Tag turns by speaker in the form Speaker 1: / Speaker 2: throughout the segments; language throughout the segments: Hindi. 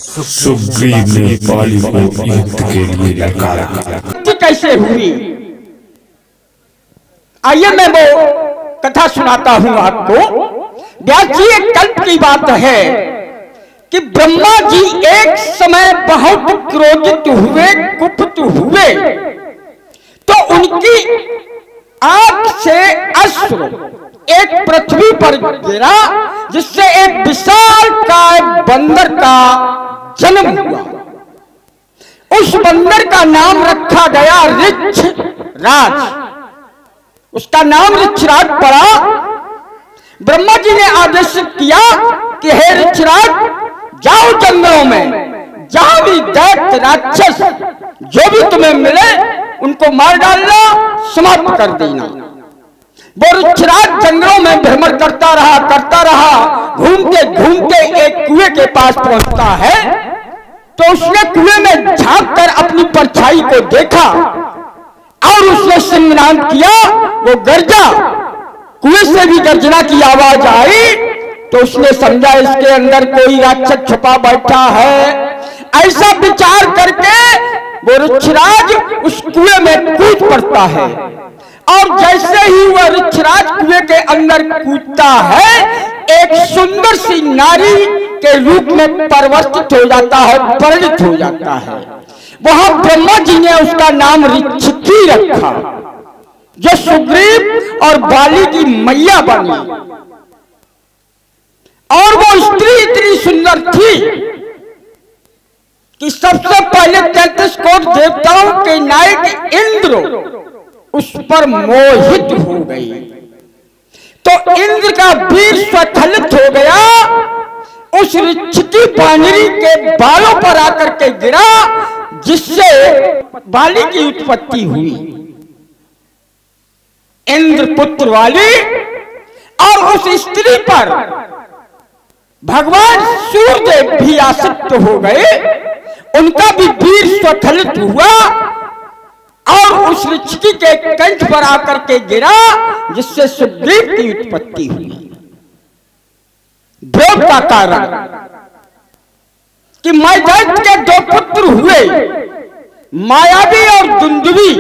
Speaker 1: सुग्रीव ने बाली को युद्ध के लिए ललकारा।
Speaker 2: कैसे हुई, आइए मैं वो कथा सुनाता हूं आपको। व्यास जी, एक कल्प की बात है कि ब्रह्मा जी एक समय बहुत क्रोधित हुए, कुपित हुए, तो उनकी आंख से अश्रु एक पृथ्वी पर गिरा, जिससे एक विशालकाय बंदर का जन्म हुआ। उस बंदर का नाम रखा गया ऋक्षराज। उसका नाम ऋक्षराज पड़ा। ब्रह्मा जी ने आदेश किया कि हे ऋक्षराज, जाओ जंगलों में, जहां भी दैत्य राक्षस जो भी तुम्हें मिले उनको मार डालना, समाप्त कर देना। वो ऋक्षराज जंगलों में भ्रमण करता रहा। घूमते घूमते एक कुएं के पास पहुंचता है, तो उसने कुएं में झांक कर अपनी परछाई को देखा और उसने सिंहनाद किया। वो गर्जा, कुएं से भी गर्जना की आवाज आई, तो उसने समझा इसके अंदर कोई राक्षस छुपा बैठा है। ऐसा विचार करके वो ऋक्षराज उस कुएं में कूद पड़ता है, और जैसे ही वह ऋक्षराज कुएं के अंदर कूदता है, एक सुंदर सी नारी के रूप में परिवर्तित हो जाता है, परिणित हो जाता है। वहां ब्रह्मा जी ने उसका नाम ऋक्षिकी रखा, जो सुग्रीव और बाली की मैया बनी। और वो स्त्री इतनी सुंदर थी कि सबसे पहले 33 कोटि देवताओं के नायक इंद्र उस पर मोहित हो गई। तो इंद्र का वीर स्वखलित हो गया, उस ऋक्षिकी वानरी के बालों पर आकर के गिरा, जिससे बाली की उत्पत्ति हुई, इंद्र पुत्र वाली। और उस स्त्री पर भगवान सूर्यदेव भी आसक्त हो गए, उनका भी वीर स्वखलित हुआ और उस ऋक्षिकी के कंठ पर आकर के गिरा, जिससे सुग्रीव की उत्पत्ति हुई। द्रोण का कारण कि मैदैत्य के 2 पुत्र हुए, मायावी और दुंदुभी।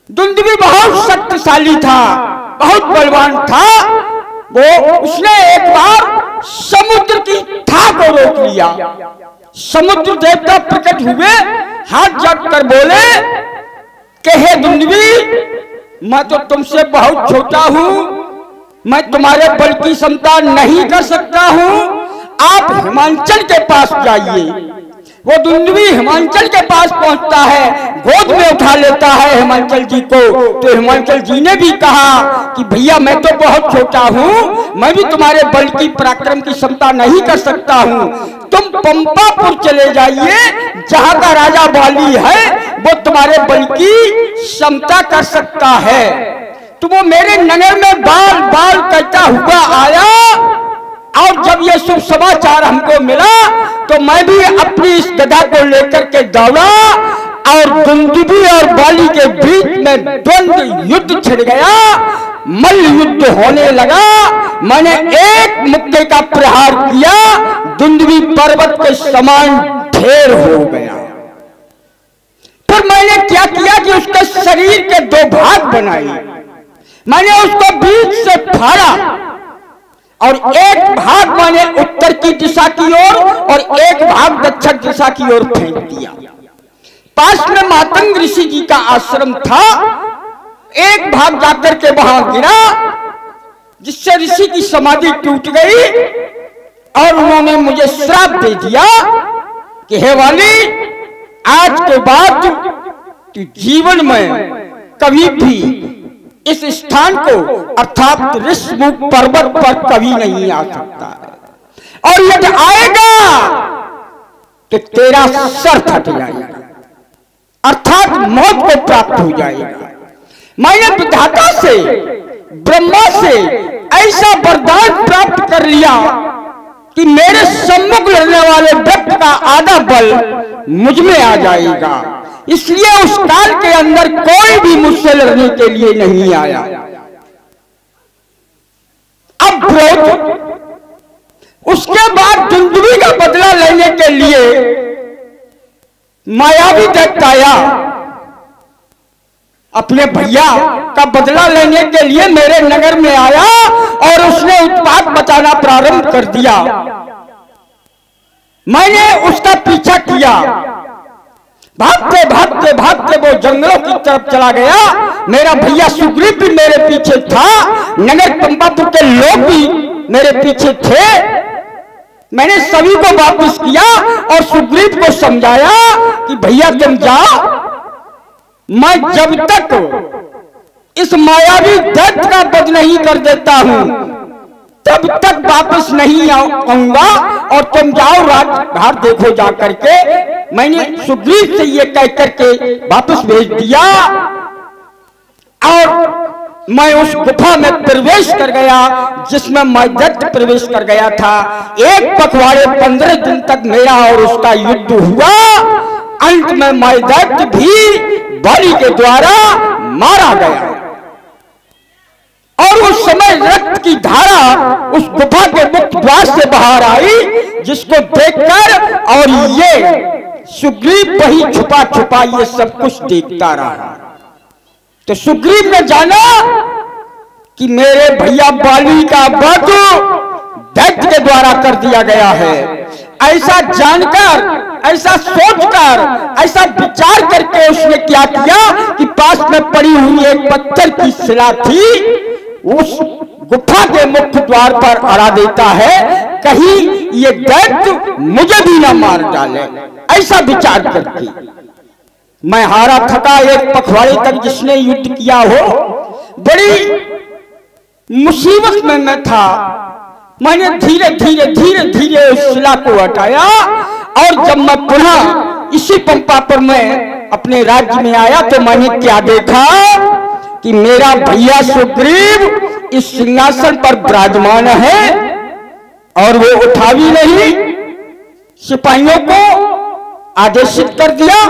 Speaker 2: दुंदुभी बहुत शक्तिशाली था, बहुत बलवान था। उसने एक बार समुद्र की था को रोक लिया। समुद्र देवता प्रकट हुए, हाथ जोड़कर बोले कि हे दुंदुभी, मैं तो तुमसे बहुत छोटा हूं, मैं तुम्हारे बल की क्षमता नहीं कर सकता हूं, आप हिमांचल के पास जाइए। वो दुंदुभी हिमांचल के पास पहुंचता है, गोद में उठा लेता है हिमांचल जी को। तो हिमांचल जी ने भी कहा कि भैया मैं तो बहुत छोटा हूं, मैं भी तुम्हारे बल की पराक्रम की क्षमता नहीं कर सकता हूं, तुम पंपापुर चले जाइए, जहां का राजा बाली है वो तुम्हारे बल की क्षमता कर सकता है। तो वो मेरे नगर में बाल बाल करता हुआ आया, और जब ये शुभ समाचार हमको मिला तो मैं भी अपनी इस गदा को लेकर के दौड़ा, और दुंदुभी और बाली के बीच में द्वंद्व युद्ध छिड़ गया, मल्ल युद्ध होने लगा। मैंने एक मुक्के का प्रहार किया, दुंदुभी पर्वत के समान ढेर हो गया। फिर मैंने क्या किया कि उसके शरीर के 2 भाग बनाए। मैंने उसको बीच से फाड़ा, और एक भाग मैंने उत्तर की दिशा की ओर और एक भाग दक्षिण दिशा की ओर फेंक दिया। पास में मातंग ऋषि जी का आश्रम था, एक भाग जाकर के वहां गिरा, जिससे ऋषि की समाधि टूट गई, और उन्होंने मुझे श्राप दे दिया कि हे वाली, आज के बाद तू जीवन में कभी भी इस स्थान को अर्थात ऋषमुख पर्वत पर कभी नहीं आ सकता है, और यदि आएगा तो तेरा सर फट जाएगा, अर्थात मौत को प्राप्त हो जाएगा। मैंने विधाता से, ब्रह्मा से ऐसा वरदान प्राप्त कर लिया कि मेरे सम्मुख लड़ने वाले व्यक्ति का आधा बल मुझ में आ जाएगा। इसलिए उस काल के अंदर कोई भी मुझसे लड़ने के लिए नहीं आया। अब उसके बाद दुंदुभी का बदला लेने के के लिए मायावी दैत्य आया, अपने भैया का बदला लेने के लिए मेरे नगर में आया और उसने उत्पात मचाना प्रारंभ कर दिया। मैंने उसका पीछा किया, भागते भागते भागते वो जंगलों की तरफ चला गया। मेरा भैया सुग्रीव भी मेरे पीछे था, नगर पंपापुर के लोग भी मेरे पीछे थे। मैंने सभी को वापस किया और सुग्रीव को समझाया कि भैया तुम जाओ, मैं जब तक इस मायावी दैत्य का वध नहीं कर देता हूं तब तक वापस नहीं आऊंगा और तुम जाओ राजघाट देखो जा करके। मैंने सुग्रीव से ये कह करके वापस भेज दिया और मैं उस गुफा में प्रवेश कर गया जिसमें मैं दैत्य प्रवेश कर गया था। एक पखवाड़े 15 दिन तक मेरा और उसका युद्ध हुआ। अंत में मैं दैत्य भी बलि के द्वारा मारा गया और उस समय रक्त की धारा उस गुफा के मुख्य द्वार से बाहर आई, जिसको देखकर और ये सुग्रीव वही छुपा छुपा ये सब कुछ देखता रहा। तो सुग्रीव ने जाना कि मेरे भैया बाली का वध दैत्य के द्वारा कर दिया गया है। ऐसा जानकर, ऐसा सोचकर, ऐसा विचार करके उसने क्या किया कि पास में पड़ी हुई एक पत्थर की शिला थी, उस गुफा के मुख्य द्वार पर अड़ा देता है, कहीं ये दैत्य मुझे भी ना मार डाले। ऐसा विचार करके मैं हारा थका एक पखवाड़े तक जिसने युद्ध किया हो, बड़ी मुसीबत में मैं था। मैंने धीरे धीरे धीरे धीरे उस शिला को हटाया और जब मैं पुनः इसी पंपापुर में अपने राज्य में आया तो मैंने क्या देखा कि मेरा भैया सुग्रीव इस सिंहासन पर विराजमान है और वो उठा भी नहीं। सिपाहियों को आदेशित कर दिया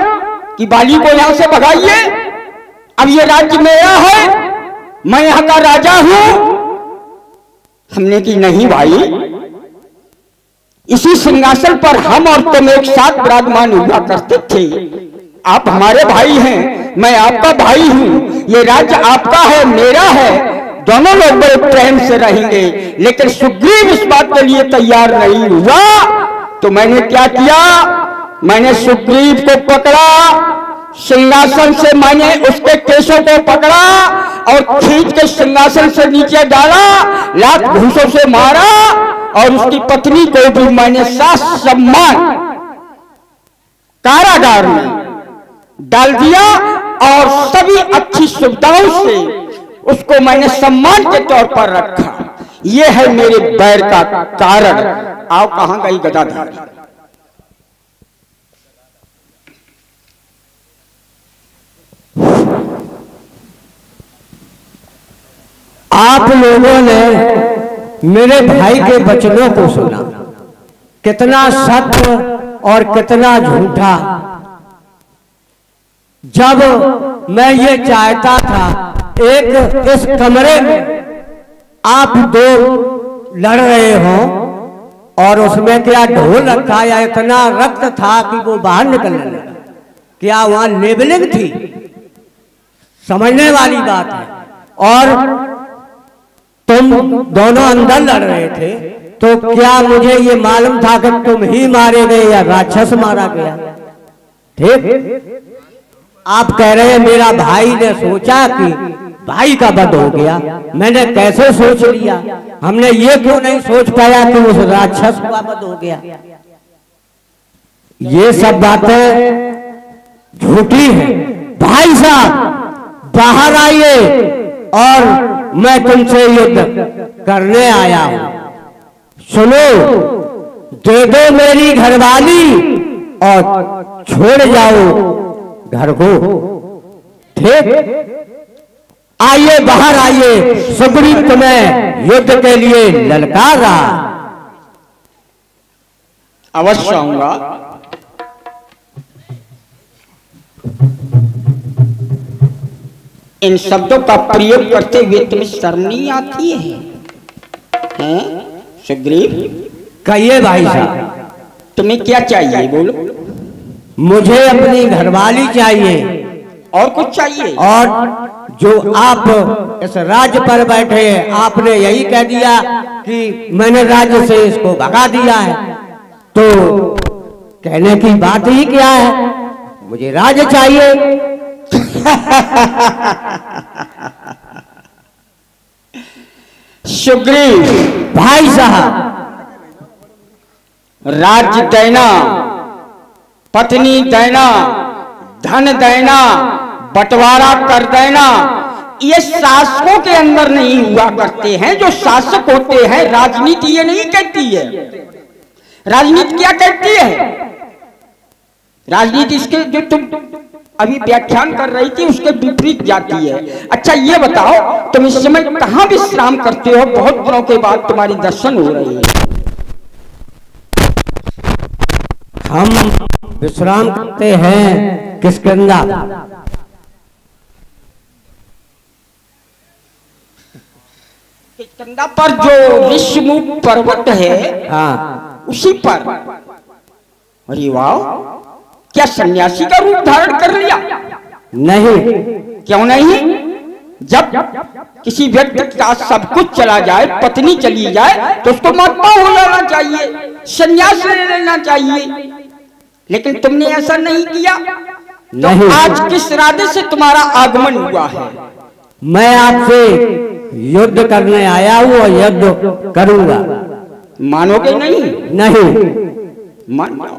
Speaker 2: कि बाली को यहां से भगाइए, अब ये राज्य मेरा है, मैं यहां का राजा हूं। हमने कि नहीं भाई, इसी सिंहासन पर हम और तुम एक साथ विराजमान हुआ करते थे। आप हमारे भाई हैं, मैं आपका भाई हूं, ये राज्य आपका है, मेरा है, दोनों लोग बड़े प्रेम से रहेंगे। लेकिन सुग्रीव इस बात के लिए तैयार नहीं हुआ तो मैंने क्या किया, मैंने सुग्रीव को पकड़ा, सिंहासन से मैंने उसके केशों को पकड़ा और खींच के सिंहासन से नीचे डाला, लात घूंसों से मारा और उसकी पत्नी को भी मैंने साथ सम्मान कारागार में डाल दिया और सभी अच्छी सुविधाओं से उसको मैंने सम्मान के तौर पर रखा। यह है मेरे बैर का कारण। आओ कहां गई गदाधारी?
Speaker 3: आप लोगों ने मेरे भाई के वचनों को सुना, कितना सत्य और कितना झूठा। जब मैं ये चाहता था एक इस कमरे में आप दो लड़ रहे हो और उसमें क्या ढोल रखा या इतना रक्त था कि वो बाहर निकलने लगा, क्या वहां लेबलिंग थी? समझने वाली बात है। और तुम दोनों अंदर लड़ रहे थे तो क्या मुझे ये मालूम था कि तुम ही मारे गए या राक्षस मारा गया? ठीक, आप कह रहे हैं मेरा भाई ने सोचा कि भाई का वध हो गया। मैंने कैसे सोच लिया? हमने ये क्यों नहीं सोच पाया कि उस राक्षस का वध हो गया? ये सब बातें झूठी हैं। भाई साहब बाहर आइए और मैं तुमसे युद्ध करने आया हूं। सुनो, दे दो मेरी घरवाली और छोड़ जाओ घर को। ठीक, आइए बाहर आइए, सुग्रीव तुम्हें युद्ध के लिए ललकार रहा।
Speaker 2: अवश्य आऊंगा। इन शब्दों का प्रयोग करते हुए तुम्हें शर्म नहीं आती है? सुग्रीव,
Speaker 3: कहिए भाई साहब।
Speaker 2: तुम्हें क्या चाहिए बोलो?
Speaker 3: मुझे अपनी घरवाली चाहिए।
Speaker 2: और कुछ चाहिए?
Speaker 3: और जो आप इस राज्य पर बैठे हैं, आपने यही कह दिया कि मैंने राज्य से इसको भगा दिया है, तो कहने की बात ही क्या है? मुझे राज्य चाहिए।
Speaker 2: सुग्रीव
Speaker 3: भाई साहब,
Speaker 2: राज्य देना, पत्नी देना, धन देना, बंटवारा कर देना, ये शासकों के अंदर नहीं हुआ करते हैं। जो शासक होते हैं, राजनीति ये नहीं कहती है। राजनीति क्या कहती है? राजनीति इसके जो तुम अभी व्याख्यान कर रही थी उसके विपरीत जाती है। अच्छा ये बताओ, तुम इस समय कहाँ विश्राम करते हो? बहुत दिनों के बाद तुम्हारी दर्शन हो रही है।
Speaker 3: हम विश्राम करते हैं किष्किंधा।
Speaker 2: किष्किंधा पर जो ऋषिमुख पर्वत है,
Speaker 3: हाँ,
Speaker 2: उसी पर। अरे वाह, क्या सन्यासी का रूप धारण कर लिया?
Speaker 3: नहीं।
Speaker 2: क्यों नहीं? जब किसी व्यक्ति का सब कुछ चला जाए, पत्नी चली जाए, तो उसको महात्मा हो जाना चाहिए, सन्यास ले लेना चाहिए। लेकिन तुमने ऐसा नहीं किया। तो
Speaker 3: नहीं।
Speaker 2: आज किस इरादे से तुम्हारा आगमन हुआ है?
Speaker 3: मैं आपसे युद्ध करने आया हूँ और युद्ध करूंगा।
Speaker 2: मानोगे नहीं?
Speaker 3: नहीं।
Speaker 2: मान जाओ,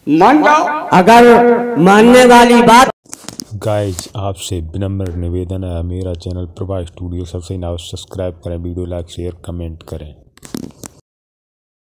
Speaker 2: मान जाओ।
Speaker 3: अगर मानने वाली बात।
Speaker 1: गाइज, आपसे विनम्र निवेदन है, मेरा चैनल प्रभा स्टूडियो सबसे नया, सब्सक्राइब करें, वीडियो लाइक शेयर कमेंट करें।